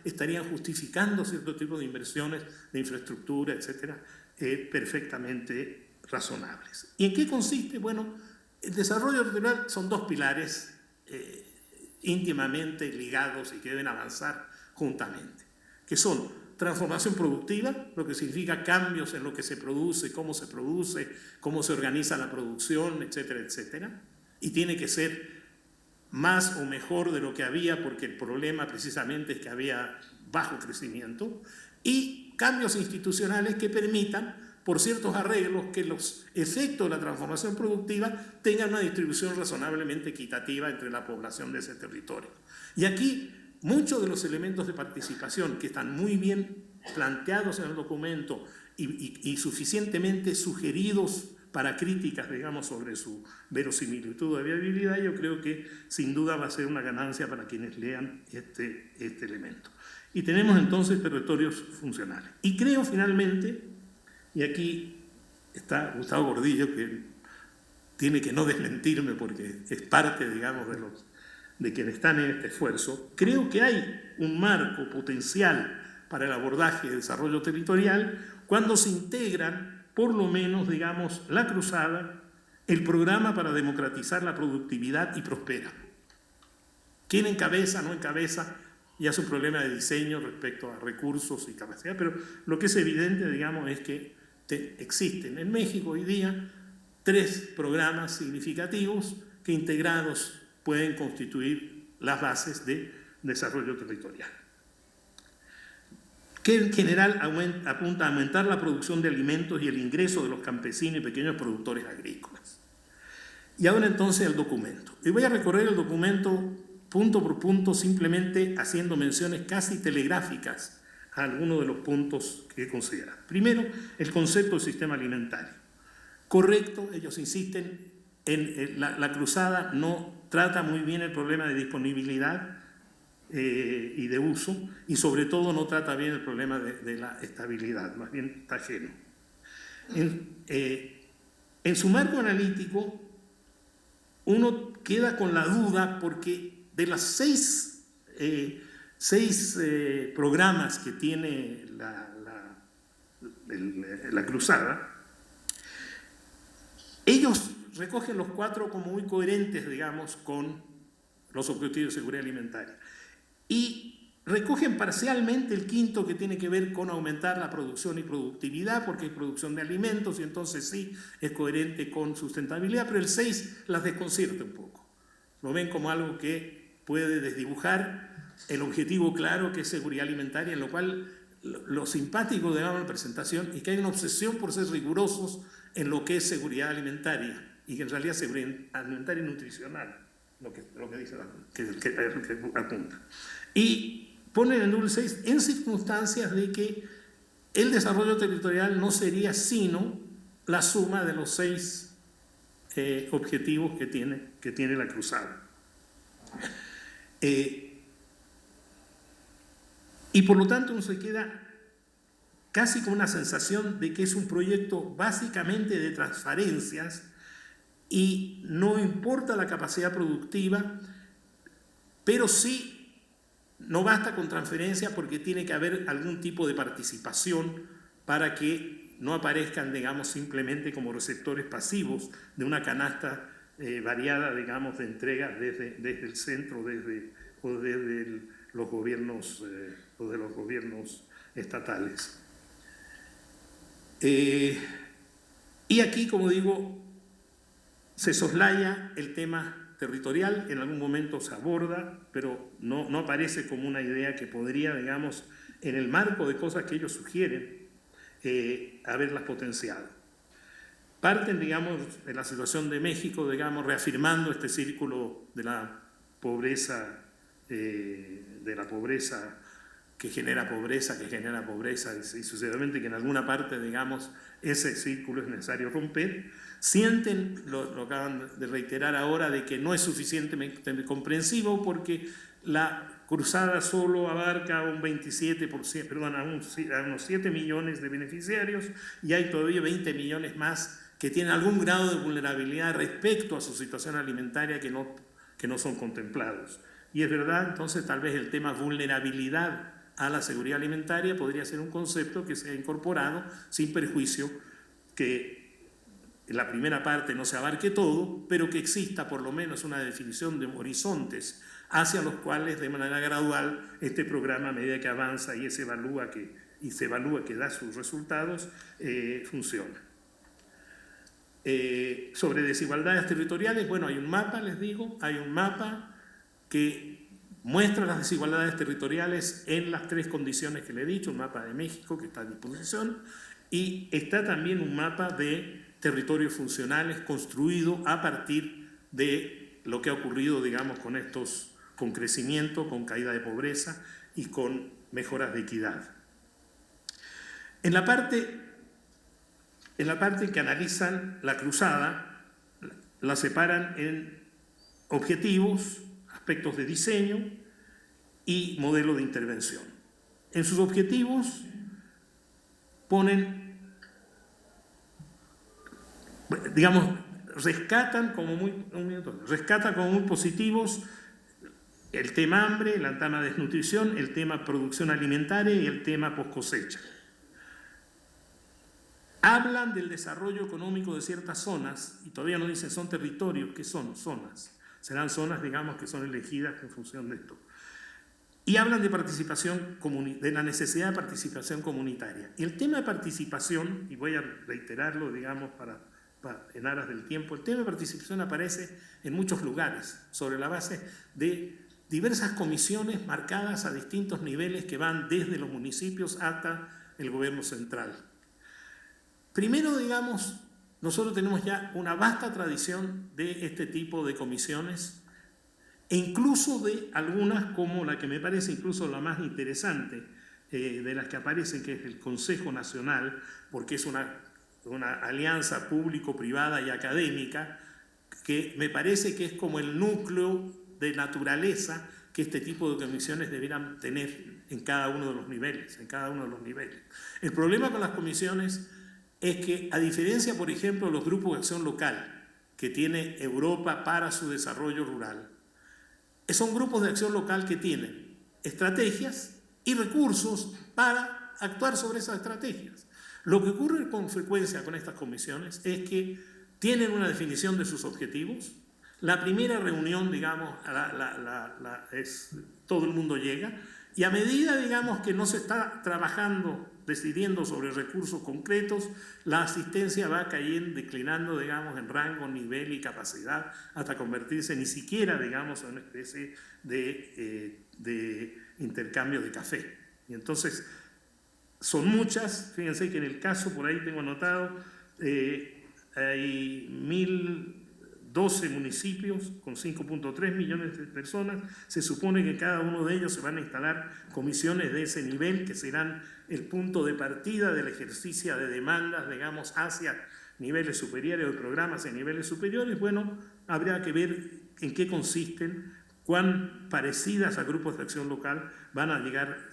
estarían justificando cierto tipo de inversiones de infraestructura, etcétera, perfectamente razonables. ¿Y en qué consiste? Bueno, el desarrollo territorial son dos pilares íntimamente ligados y que deben avanzar juntamente, que son transformación productiva, lo que significa cambios en lo que se produce, cómo se organiza la producción, etcétera, etcétera, y tiene que ser más o mejor de lo que había, porque el problema precisamente es que había bajo crecimiento, y cambios institucionales que permitan, por ciertos arreglos, que los efectos de la transformación productiva tengan una distribución razonablemente equitativa entre la población de ese territorio. Y aquí muchos de los elementos de participación que están muy bien planteados en el documento y suficientemente sugeridos para críticas, digamos, sobre su verosimilitud o viabilidad, yo creo que sin duda va a ser una ganancia para quienes lean este elemento. Y tenemos entonces territorios funcionales. Y creo finalmente, y aquí está Gustavo Gordillo, que tiene que no desmentirme porque es parte, digamos, de quienes están en este esfuerzo, creo que hay un marco potencial para el abordaje de desarrollo territorial cuando se integran por lo menos, digamos, la cruzada, el programa para democratizar la productividad y prospera. ¿Quién encabeza, no encabeza? Ya es un problema de diseño respecto a recursos y capacidad, pero lo que es evidente, digamos, es que existen en México hoy día 3 programas significativos que integrados pueden constituir las bases de desarrollo territorial, que en general apunta a aumentar la producción de alimentos y el ingreso de los campesinos y pequeños productores agrícolas. Y ahora entonces el documento. Y voy a recorrer el documento punto por punto, simplemente haciendo menciones casi telegráficas a algunos de los puntos que consideran. Primero, el concepto de sistema alimentario. Correcto, ellos insisten en la cruzada no trata muy bien el problema de disponibilidad y de uso, y sobre todo no trata bien el problema de la estabilidad, más bien está ajeno. En su marco analítico, uno queda con la duda porque de las 6 programas que tiene la cruzada, ellos recogen los 4 como muy coherentes, digamos, con los objetivos de seguridad alimentaria. Y recogen parcialmente el 5º, que tiene que ver con aumentar la producción y productividad, porque hay producción de alimentos y entonces sí es coherente con sustentabilidad, pero el 6 las desconcierta un poco. Lo ven como algo que puede desdibujar el objetivo claro que es seguridad alimentaria, en lo cual lo simpático de la presentación es que hay una obsesión por ser rigurosos en lo que es seguridad alimentaria y que en realidad seguridad alimentaria y nutricional, lo que dice que apunta. Y ponen en el 6 en circunstancias de que el desarrollo territorial no sería sino la suma de los 6 objetivos que tiene la cruzada. Y por lo tanto uno se queda casi con una sensación de que es un proyecto básicamente de transferencias y no importa la capacidad productiva, pero sí no basta con transferencia porque tiene que haber algún tipo de participación para que no aparezcan, digamos, simplemente como receptores pasivos de una canasta variada, digamos, de entrega desde el centro o desde los gobiernos estatales. Y aquí, como digo, se soslaya el tema territorial, en algún momento se aborda, pero no aparece como una idea que podría, digamos, en el marco de cosas que ellos sugieren, haberlas potenciado. Parten, digamos, de la situación de México, digamos, reafirmando este círculo de la pobreza que genera pobreza, y sucesivamente que en alguna parte, digamos, ese círculo es necesario romper. Sienten, lo acaban de reiterar ahora, de que no es suficientemente comprensivo porque la cruzada solo abarca a un 27%, perdón, a unos 7 millones de beneficiarios y hay todavía 20 millones más que tienen algún grado de vulnerabilidad respecto a su situación alimentaria que no son contemplados. Y es verdad, entonces tal vez el tema vulnerabilidad a la seguridad alimentaria podría ser un concepto que se ha incorporado sin perjuicio que en la primera parte no se abarque todo, pero que exista por lo menos una definición de horizontes hacia los cuales de manera gradual este programa, a medida que avanza y se evalúa que da sus resultados, funciona. Sobre desigualdades territoriales, bueno, hay un mapa, les digo, hay un mapa que muestra las desigualdades territoriales en las 3 condiciones que le he dicho, un mapa de México que está a disposición, y está también un mapa de territorios funcionales construido a partir de lo que ha ocurrido, digamos, con crecimiento, con caída de pobreza y con mejoras de equidad. En la parte que analizan la cruzada, la separan en objetivos, aspectos de diseño y modelo de intervención. En sus objetivos ponen, digamos, rescatan como muy positivos el tema hambre, el tema desnutrición, el tema producción alimentaria y el tema post cosecha. Hablan del desarrollo económico de ciertas zonas, y todavía no dicen son territorios, ¿qué son? Zonas. Serán zonas, digamos, que son elegidas en función de esto. Y hablan de participación, de la necesidad de participación comunitaria. Y el tema de participación, y voy a reiterarlo, digamos, en aras del tiempo, el tema de participación aparece en muchos lugares, sobre la base de diversas comisiones marcadas a distintos niveles que van desde los municipios hasta el gobierno central. Primero, digamos, nosotros tenemos ya una vasta tradición de este tipo de comisiones e incluso de algunas como la que me parece incluso la más interesante de las que aparecen, que es el Consejo Nacional, porque es una alianza público-privada y académica que me parece que es como el núcleo de naturaleza que este tipo de comisiones debieran tener en cada uno de los niveles, El problema con las comisiones es que, a diferencia, por ejemplo, de los grupos de acción local que tiene Europa para su desarrollo rural, son grupos de acción local que tienen estrategias y recursos para actuar sobre esas estrategias. Lo que ocurre con frecuencia con estas comisiones es que tienen una definición de sus objetivos. La primera reunión, digamos, todo el mundo llega, y a medida, digamos, que no se está trabajando, decidiendo sobre recursos concretos, la asistencia va declinando, digamos, en rango, nivel y capacidad, hasta convertirse ni siquiera, digamos, en una especie de intercambio de café. Y entonces, son muchas, fíjense que en el caso, por ahí tengo anotado, hay 1.012 municipios con 5.3 millones de personas. Se supone que en cada uno de ellos se van a instalar comisiones de ese nivel, que serán el punto de partida del ejercicio de demandas, digamos, hacia niveles superiores o de programas en niveles superiores. Bueno, habría que ver en qué consisten, cuán parecidas a grupos de acción local van a llegar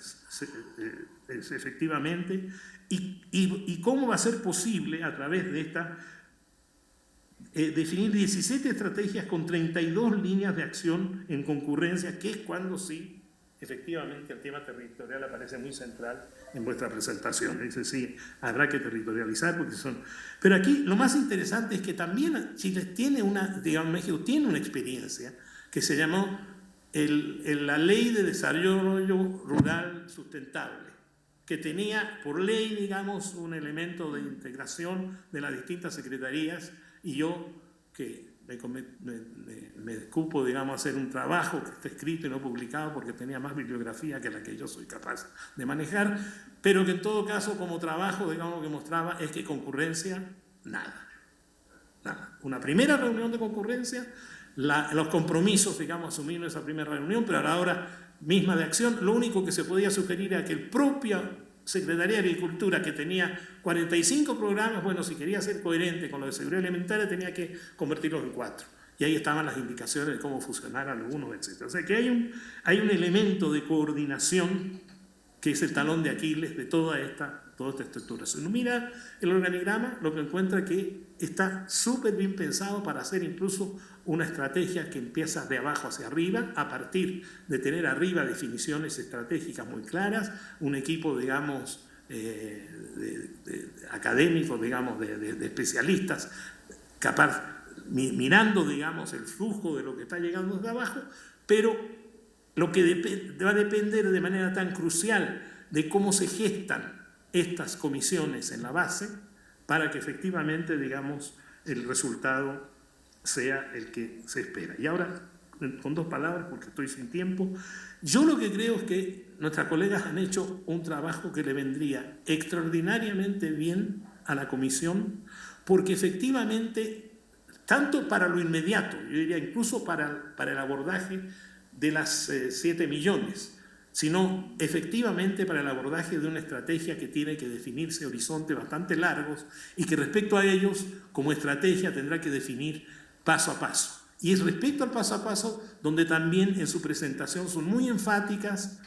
efectivamente y cómo va a ser posible a través de esta definir 17 estrategias con 32 líneas de acción en concurrencia, que es cuando sí, efectivamente, el tema territorial aparece muy central en vuestra presentación. Dice, sí, habrá que territorializar porque son... Pero aquí lo más interesante es que también Chile tiene México tiene una experiencia que se llamó la Ley de Desarrollo Rural Sustentable, que tenía por ley, digamos, un elemento de integración de las distintas secretarías, y yo, que me ocupo, digamos, hacer un trabajo que está escrito y no publicado porque tenía más bibliografía que la que yo soy capaz de manejar, pero que en todo caso como trabajo, digamos, que mostraba es que concurrencia, nada. Una primera reunión de concurrencia, los compromisos, digamos, asumidos en esa primera reunión, pero a la hora misma de acción, lo único que se podía sugerir era que el propio Secretaría de Agricultura, que tenía 45 programas, bueno, si quería ser coherente con lo de seguridad alimentaria, tenía que convertirlos en 4. Y ahí estaban las indicaciones de cómo funcionar algunos, etc. O sea que hay un elemento de coordinación que es el talón de Aquiles de toda esta estructura. Si uno mira el organigrama, lo que encuentra que está súper bien pensado para hacer incluso una estrategia que empieza de abajo hacia arriba, a partir de tener arriba definiciones estratégicas muy claras, un equipo, digamos, académicos, digamos, de especialistas, capaz, mirando, digamos, el flujo de lo que está llegando desde abajo, pero lo que va a depender de manera tan crucial de cómo se gestan estas comisiones en la base para que efectivamente, digamos, el resultado sea el que se espera. Y ahora, con 2 palabras, porque estoy sin tiempo, yo lo que creo es que nuestras colegas han hecho un trabajo que le vendría extraordinariamente bien a la comisión, porque efectivamente, tanto para lo inmediato, yo diría incluso para el abordaje de las 7 millones, sino efectivamente para el abordaje de una estrategia que tiene que definirse horizontes bastante largos y que respecto a ellos, como estrategia, tendrá que definir paso a paso. Y es respecto al paso a paso donde también en su presentación son muy enfáticas,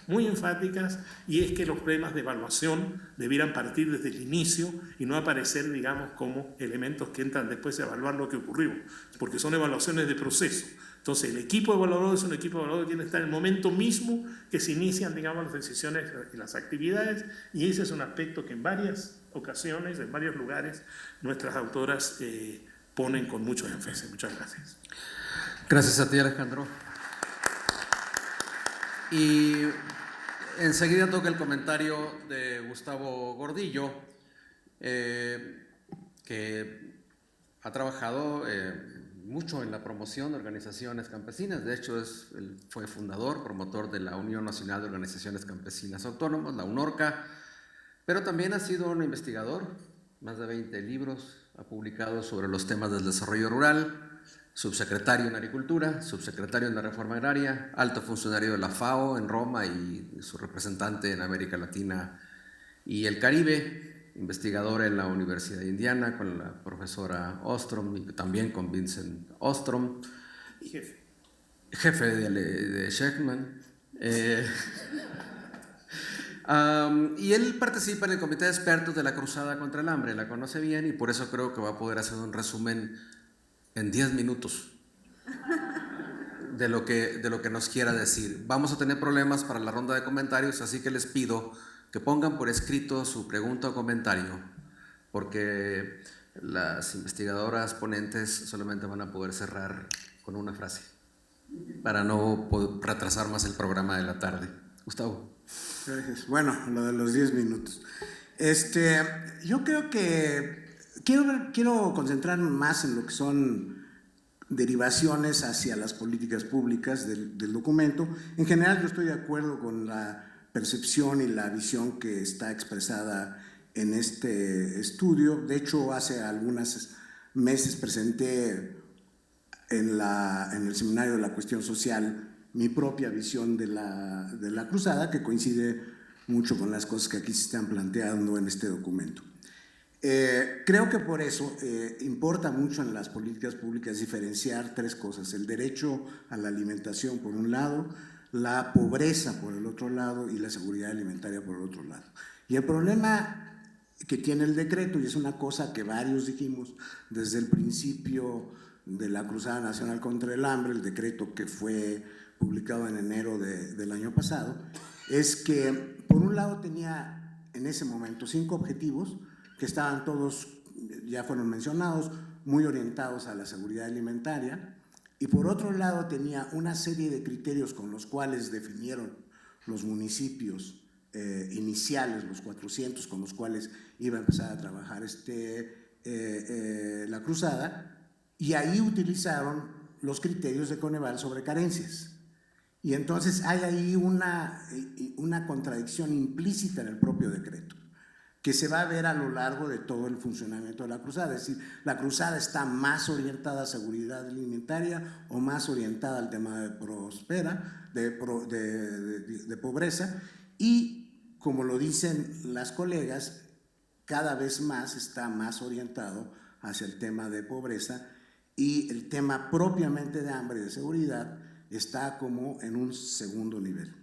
y es que los problemas de evaluación debieran partir desde el inicio y no aparecer, digamos, como elementos que entran después a evaluar lo que ocurrió, porque son evaluaciones de proceso. Entonces, el equipo evaluador es un equipo evaluador que tiene que estar en el momento mismo que se inician, digamos, las decisiones y las actividades, y ese es un aspecto que en varias ocasiones, en varios lugares, nuestras autoras ponen con mucho énfasis. Muchas gracias. Gracias a ti, Alejandro. Y enseguida toca el comentario de Gustavo Gordillo, que ha trabajado mucho en la promoción de organizaciones campesinas. De hecho, él fue fundador, promotor de la Unión Nacional de Organizaciones Campesinas Autónomas, la UNORCA, pero también ha sido un investigador, más de 20 libros ha publicado sobre los temas del desarrollo rural, subsecretario en Agricultura, subsecretario en la Reforma Agraria, alto funcionario de la FAO en Roma y su representante en América Latina y el Caribe, investigador en la Universidad de Indiana con la profesora Ostrom y también con Vincent Ostrom, jefe de Sheckman. Y él participa en el comité de expertos de la Cruzada contra el Hambre, la conoce bien y por eso creo que va a poder hacer un resumen en 10 minutos de lo que nos quiera decir. Vamos a tener problemas para la ronda de comentarios, así que les pido que pongan por escrito su pregunta o comentario, porque las investigadoras ponentes solamente van a poder cerrar con una frase, para no retrasar más el programa de la tarde. Gustavo. Gracias. Bueno, lo de los 10 minutos. Yo creo que quiero concentrarme más en lo que son derivaciones hacia las políticas públicas del documento. En general yo estoy de acuerdo con la percepción y la visión que está expresada en este estudio. De hecho, hace algunos meses presenté en el seminario de la cuestión social mi propia visión de la cruzada, que coincide mucho con las cosas que aquí se están planteando en este documento. Creo que por eso importa mucho en las políticas públicas diferenciar 3 cosas: el derecho a la alimentación por un lado, la pobreza por el otro lado y la seguridad alimentaria por el otro lado. Y el problema que tiene el decreto, y es una cosa que varios dijimos desde el principio de la Cruzada Nacional contra el Hambre, el decreto que fue publicado en enero del año pasado, es que por un lado tenía en ese momento 5 objetivos que estaban todos, ya fueron mencionados, muy orientados a la seguridad alimentaria, y por otro lado tenía una serie de criterios con los cuales definieron los municipios iniciales, los 400 con los cuales iba a empezar a trabajar la cruzada, y ahí utilizaron los criterios de Coneval sobre carencias. Y entonces hay ahí una contradicción implícita en el propio decreto, que se va a ver a lo largo de todo el funcionamiento de la cruzada. Es decir, la cruzada está más orientada a seguridad alimentaria o más orientada al tema de pobreza, y como lo dicen las colegas, cada vez más está más orientado hacia el tema de pobreza, y el tema propiamente de hambre y de seguridad está como en un segundo nivel.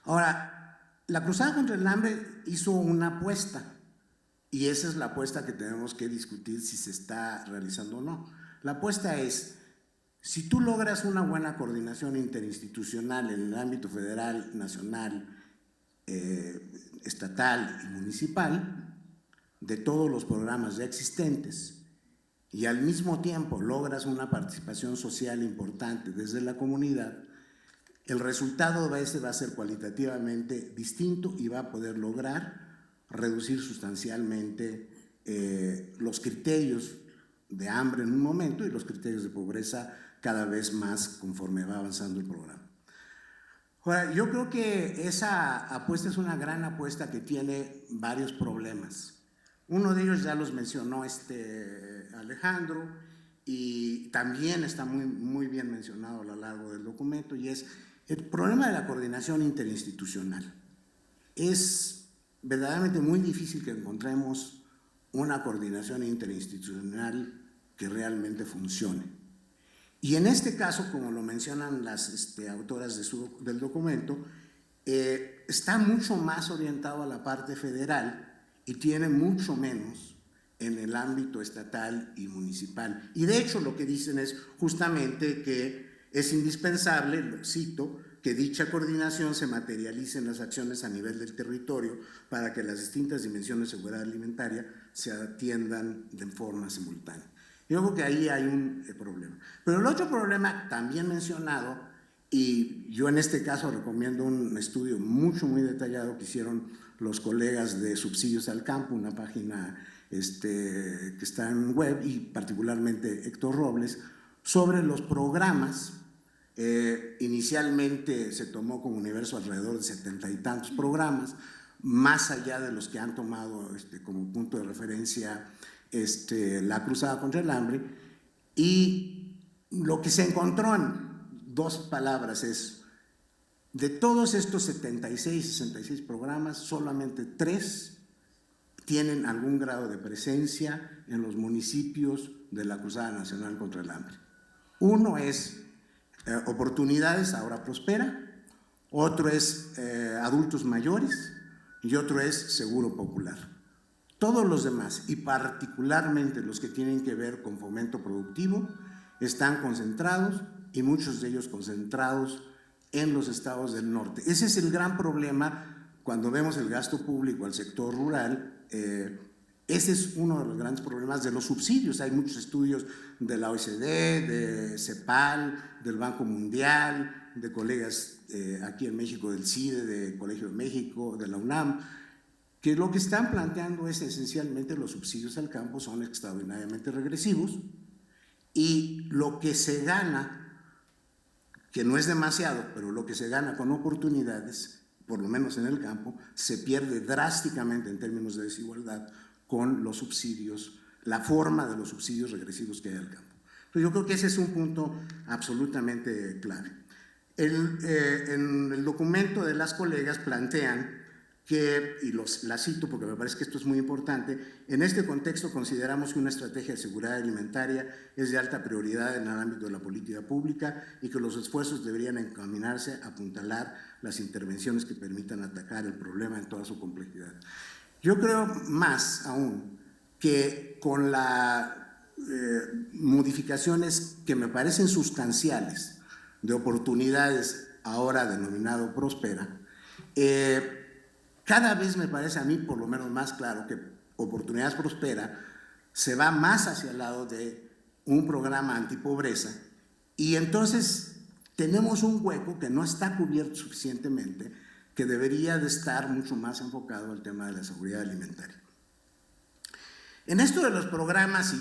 Ahora, La Cruzada contra el Hambre hizo una apuesta, y esa es la apuesta que tenemos que discutir si se está realizando o no. La apuesta es, si tú logras una buena coordinación interinstitucional en el ámbito federal, nacional, estatal y municipal, de todos los programas ya existentes, y al mismo tiempo logras una participación social importante desde la comunidad, el resultado de ese va a ser cualitativamente distinto y va a poder lograr reducir sustancialmente los criterios de hambre en un momento y los criterios de pobreza cada vez más conforme va avanzando el programa. Ahora, yo creo que esa apuesta es una gran apuesta que tiene varios problemas. Uno de ellos ya los mencionó Alejandro, y también está muy bien mencionado a lo largo del documento, y es el problema de la coordinación interinstitucional. Es verdaderamente muy difícil que encontremos una coordinación interinstitucional que realmente funcione. Y en este caso, como lo mencionan las autoras del documento, está mucho más orientado a la parte federal y tiene mucho menos en el ámbito estatal y municipal. Y de hecho lo que dicen es justamente que es indispensable, lo cito, que dicha coordinación se materialice en las acciones a nivel del territorio para que las distintas dimensiones de seguridad alimentaria se atiendan de forma simultánea. Yo creo que ahí hay un problema. Pero el otro problema también mencionado, y yo en este caso recomiendo un estudio muy detallado que hicieron los colegas de Subsidios al Campo, una página que está en web, y particularmente Héctor Robles, sobre los programas. Inicialmente se tomó como universo alrededor de 70 y tantos programas, más allá de los que han tomado como punto de referencia la Cruzada contra el Hambre, y lo que se encontró en dos palabras es, de todos estos 66 programas, solamente 3 tienen algún grado de presencia en los municipios de la Cruzada Nacional contra el Hambre. Uno es Oportunidades, ahora Prospera, otro es Adultos Mayores y otro es Seguro Popular. Todos los demás, y particularmente los que tienen que ver con fomento productivo, están concentrados, y muchos de ellos concentrados en los estados del norte. Ese es el gran problema cuando vemos el gasto público al sector rural. Ese es uno de los grandes problemas de los subsidios. Hay muchos estudios de la OECD, de CEPAL, del Banco Mundial, de colegas aquí en México del CIDE, del Colegio de México, de la UNAM, que lo que están planteando es esencialmente los subsidios al campo son extraordinariamente regresivos, y lo que se gana, que no es demasiado, pero lo que se gana con oportunidades, por lo menos en el campo, se pierde drásticamente en términos de desigualdad con los subsidios, la forma de los subsidios regresivos que hay al campo. Entonces yo creo que ese es un punto absolutamente clave. En el documento de las colegas plantean que, y la cito porque me parece que esto es muy importante, en este contexto consideramos que una estrategia de seguridad alimentaria es de alta prioridad en el ámbito de la política pública y que los esfuerzos deberían encaminarse a apuntalar las intervenciones que permitan atacar el problema en toda su complejidad. Yo creo más aún que con las modificaciones que me parecen sustanciales de Oportunidades, ahora denominado Prospera, cada vez me parece a mí por lo menos más claro que Oportunidades Prospera se va más hacia el lado de un programa antipobreza, y entonces tenemos un hueco que no está cubierto suficientemente, que debería de estar mucho más enfocado al tema de la seguridad alimentaria. En esto de los programas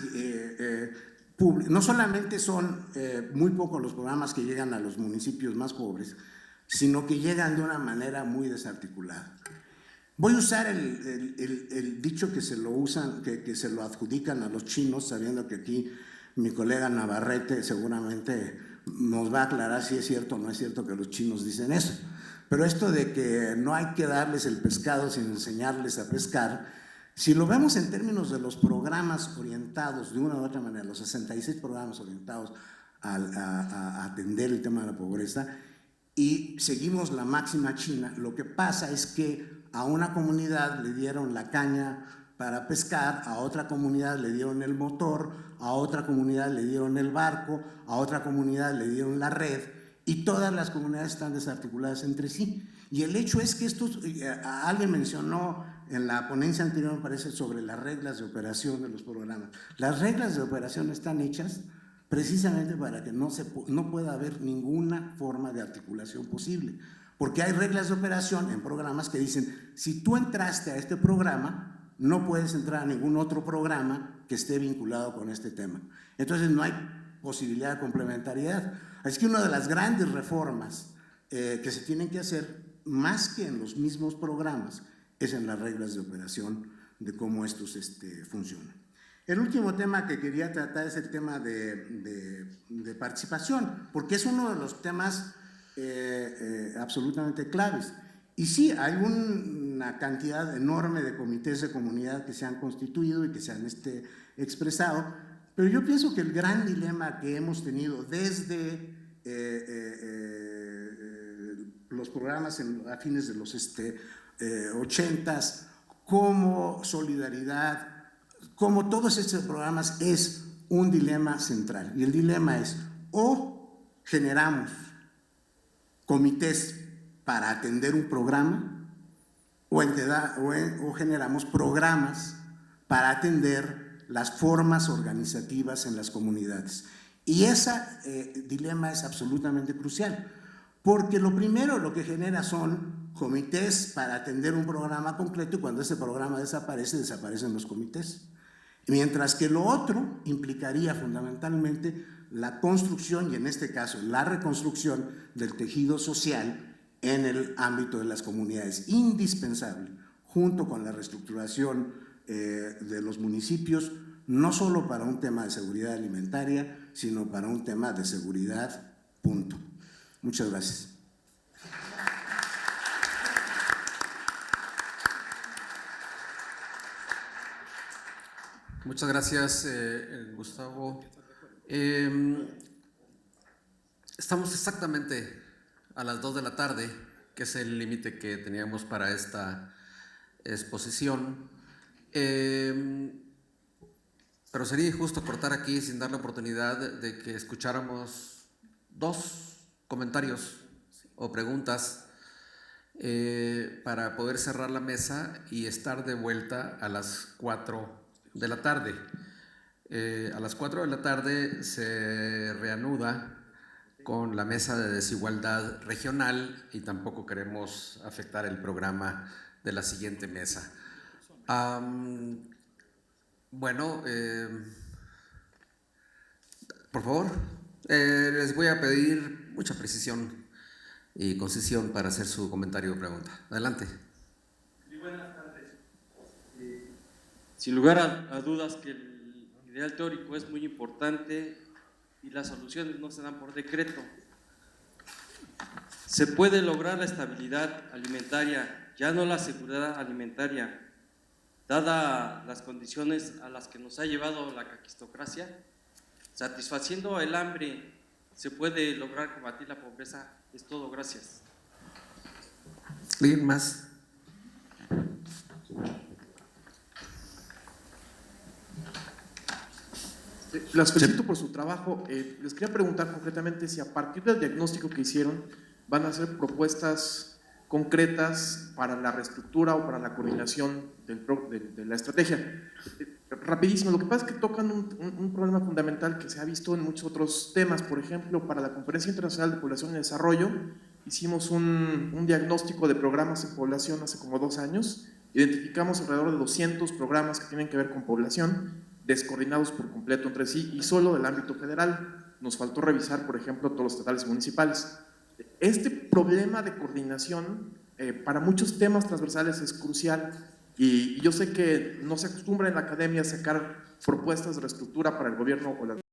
no solamente son muy pocos los programas que llegan a los municipios más pobres, sino que llegan de una manera muy desarticulada. Voy a usar el dicho que se lo usan, que se lo adjudican a los chinos, sabiendo que aquí mi colega Navarrete seguramente nos va a aclarar si es cierto o no es cierto que los chinos dicen eso. Pero esto de que no hay que darles el pescado sin enseñarles a pescar, si lo vemos en términos de los programas orientados de una u otra manera, los 66 programas orientados a atender el tema de la pobreza, y seguimos la máxima china. Lo que pasa es que a una comunidad le dieron la caña para pescar, a otra comunidad le dieron el motor, a otra comunidad le dieron el barco, a otra comunidad le dieron la red, y todas las comunidades están desarticuladas entre sí. Y el hecho es que estos, alguien mencionó en la ponencia anterior, me parece, sobre las reglas de operación de los programas. Las reglas de operación están hechas precisamente para que no pueda haber ninguna forma de articulación posible. Porque hay reglas de operación en programas que dicen, si tú entraste a este programa, no puedes entrar a ningún otro programa que esté vinculado con este tema. Entonces no hay posibilidad de complementariedad. Así que una de las grandes reformas que se tienen que hacer, más que en los mismos programas, es en las reglas de operación de cómo estos funcionan. El último tema que quería tratar es el tema de participación, porque es uno de los temas absolutamente claves. Y sí, hay una cantidad enorme de comités de comunidad que se han constituido y que se han expresado, pero yo pienso que el gran dilema que hemos tenido desde los programas a fines de los 80s, como Solidaridad, como todos estos programas, es un dilema central. Y el dilema es, o generamos comités para atender un programa, o generamos programas para atender las formas organizativas en las comunidades. Y ese dilema es absolutamente crucial, porque lo primero lo que genera son comités para atender un programa concreto, y cuando ese programa desaparece, desaparecen los comités. Mientras que lo otro implicaría fundamentalmente la construcción, y en este caso la reconstrucción del tejido social en el ámbito de las comunidades, indispensable, junto con la reestructuración de los municipios, no solo para un tema de seguridad alimentaria, sino para un tema de seguridad, punto. Muchas gracias. Muchas gracias, Gustavo. Estamos exactamente a las 2 de la tarde, que es el límite que teníamos para esta exposición. Pero sería injusto cortar aquí sin dar la oportunidad de que escucháramos 2 comentarios o preguntas para poder cerrar la mesa y estar de vuelta a las 4 de la tarde. A las 4 de la tarde se reanuda con la mesa de desigualdad regional y tampoco queremos afectar el programa de la siguiente mesa. Bueno, por favor, les voy a pedir mucha precisión y concisión para hacer su comentario o pregunta. Adelante. Muy buenas tardes. Sin lugar a dudas que el ideal teórico es muy importante y las soluciones no se dan por decreto. Se puede lograr la estabilidad alimentaria, ya no la seguridad alimentaria, dada las condiciones a las que nos ha llevado la caquistocracia. Satisfaciendo el hambre se puede lograr combatir la pobreza. Es todo, gracias. ¿Alguien más? Las felicito por su trabajo. Les quería preguntar concretamente si a partir del diagnóstico que hicieron van a hacer propuestas concretas para la reestructura o para la coordinación de la estrategia. Rapidísimo, lo que pasa es que tocan un problema fundamental que se ha visto en muchos otros temas. Por ejemplo, para la Conferencia Internacional de Población y Desarrollo hicimos un diagnóstico de programas en población hace como 2 años. Identificamos alrededor de 200 programas que tienen que ver con población, descoordinados por completo entre sí y solo del ámbito federal. Nos faltó revisar, por ejemplo, todos los estatales y municipales. Este problema de coordinación para muchos temas transversales es crucial y yo sé que no se acostumbra en la academia a sacar propuestas de reestructura para el gobierno o la